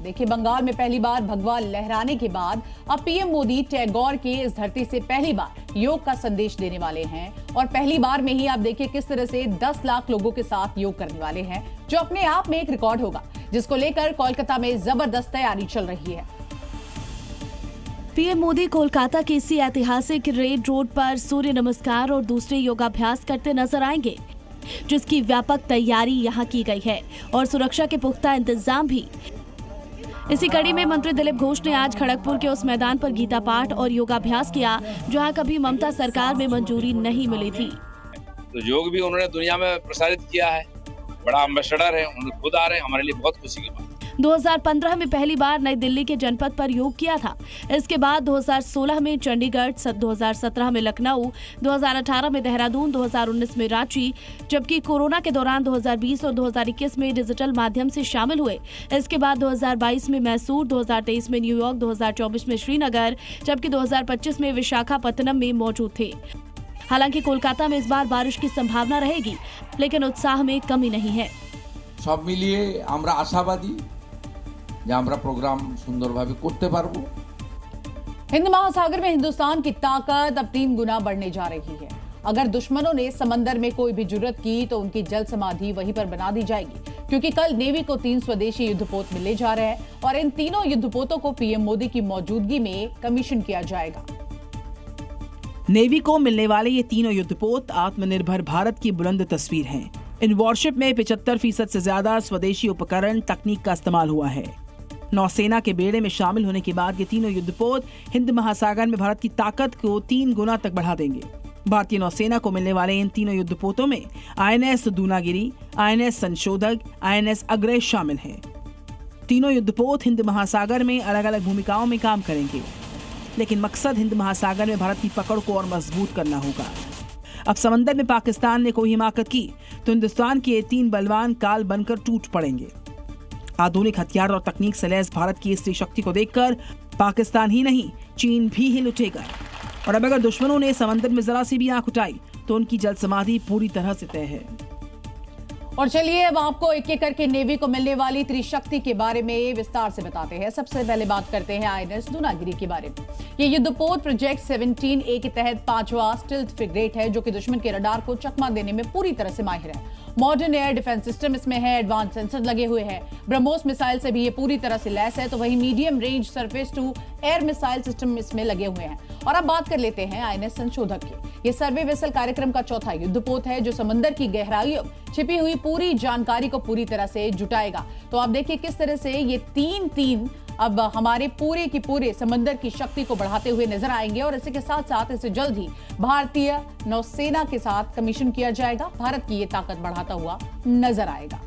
देखिए, बंगाल में पहली बार भगवा लहराने के बाद अब पीएम मोदी टैगोर के इस धरती से पहली बार योग का संदेश देने वाले हैं। और पहली बार में ही आप देखिए किस तरह से 10 लाख लोगों के साथ योग करने वाले हैं, जो अपने आप में एक रिकॉर्ड होगा, जिसको लेकर कोलकाता में जबरदस्त तैयारी चल रही है। पीएम मोदी कोलकाता के इसी ऐतिहासिक रेड रोड पर सूर्य नमस्कार और दूसरे योगाभ्यास करते नजर आएंगे, जिसकी व्यापक तैयारी यहां की गई है और सुरक्षा के पुख्ता इंतजाम भी। इसी कड़ी में मंत्री दिलीप घोष ने आज खड़गपुर के उस मैदान पर गीता पाठ और योगाभ्यास किया जहां कभी ममता सरकार में मंजूरी नहीं मिली थी। तो योग भी उन्होंने दुनिया में प्रसारित किया है, बड़ा एम्बेसडर है, उन्हें खुद आ रहे हैं, हमारे लिए बहुत खुशी की बात। 2015 में पहली बार नई दिल्ली के जनपद पर योग किया था। इसके बाद 2016 में चंडीगढ़, 2017 में लखनऊ, 2018 में देहरादून, 2019 में रांची, जबकि कोरोना के दौरान 2020 और 2021 में डिजिटल माध्यम से शामिल हुए। इसके बाद 2022 में मैसूर, 2023 में न्यूयॉर्क, 2024 में श्रीनगर, जबकि 2025 में विशाखापत्तनम में मौजूद थे। हालांकि कोलकाता में इस बार बारिश की संभावना रहेगी, लेकिन उत्साह में कमी नहीं है। सब मिलिए आमरा आशावादी যে আমরা প্রোগ্রাম সুন্দরভাবে করতে পারবো। हिंद महासागर में हिंदुस्तान की ताकत अब 3 गुना बढ़ने जा रही है। अगर दुश्मनों ने समंदर में कोई भी जुर्रत की तो उनकी जल समाधि वहीं पर बना दी जाएगी, क्योंकि कल नेवी को 3 स्वदेशी युद्धपोत मिलने जा रहे हैं और इन तीनों युद्धपोतों को पीएम मोदी की मौजूदगी में कमीशन किया जाएगा। नेवी को मिलने वाले ये तीनों युद्धपोत आत्मनिर्भर भारत की बुलंद तस्वीर हैं। इन वॉरशिप में 75% से ज्यादा स्वदेशी उपकरण तकनीक का इस्तेमाल हुआ है। नौसेना के बेड़े में शामिल होने के बाद ये तीनों युद्धपोत हिंद महासागर में भारत की ताकत को 3 गुना तक बढ़ा देंगे। भारतीय नौसेना को मिलने वाले इन तीनों युद्धपोतों में INS दूनागिरी, INS संशोधक, INS अग्रय शामिल हैं। तीनों युद्धपोत हिंद महासागर में अलग अलग भूमिकाओं में काम करेंगे, लेकिन मकसद हिंद महासागर में भारत की पकड़ को और मजबूत करना होगा। अब समंदर में पाकिस्तान ने कोई हिमाकत की तो हिंदुस्तान के ये 3 बलवान काल बनकर टूट पड़ेंगे। आधुनिक हथियार और तकनीक से लैस भारत की इस शक्ति को देखकर पाकिस्तान ही नहीं, चीन भी हिल उठेगा। और अब अगर दुश्मनों ने समंदर में जरा सी भी आंख उठाई तो उनकी जल समाधि पूरी तरह से तय है। और चलिए अब आपको एक एक करके नेवी को मिलने वाली त्रिशक्ति के बारे में विस्तार से बताते हैं। सबसे पहले बात करते हैं INS दूनागिरी के बारे में। ये युद्धपोत प्रोजेक्ट 17A के तहत 5वां स्टिल्थ फ्रिगेट है, जो कि दुश्मन के रडार को चकमा देने में पूरी तरह से माहिर है। मॉडर्न एयर डिफेंस सिस्टम इसमें है, एडवांस सेंसर लगे हुए हैं, ब्रह्मोस मिसाइल से भी ये पूरी तरह से लैस है, तो वहीं medium range surface to air missile system इसमें लगे हुए हैं। और अब बात कर लेते हैं INS संशोधक की। ये सर्वे वेसल कार्यक्रम का चौथा युद्धपोत है, जो समंदर की गहराइयों छिपी हुई पूरी जानकारी को पूरी तरह से जुटाएगा। तो आप देखिए किस तरह से ये तीन अब हमारे पूरे की पूरे समंदर की शक्ति को बढ़ाते हुए नजर आएंगे। और इसी के साथ साथ इसे जल्द ही भारतीय नौसेना के साथ कमीशन किया जाएगा। भारत की ये ताकत बढ़ाता हुआ नजर आएगा।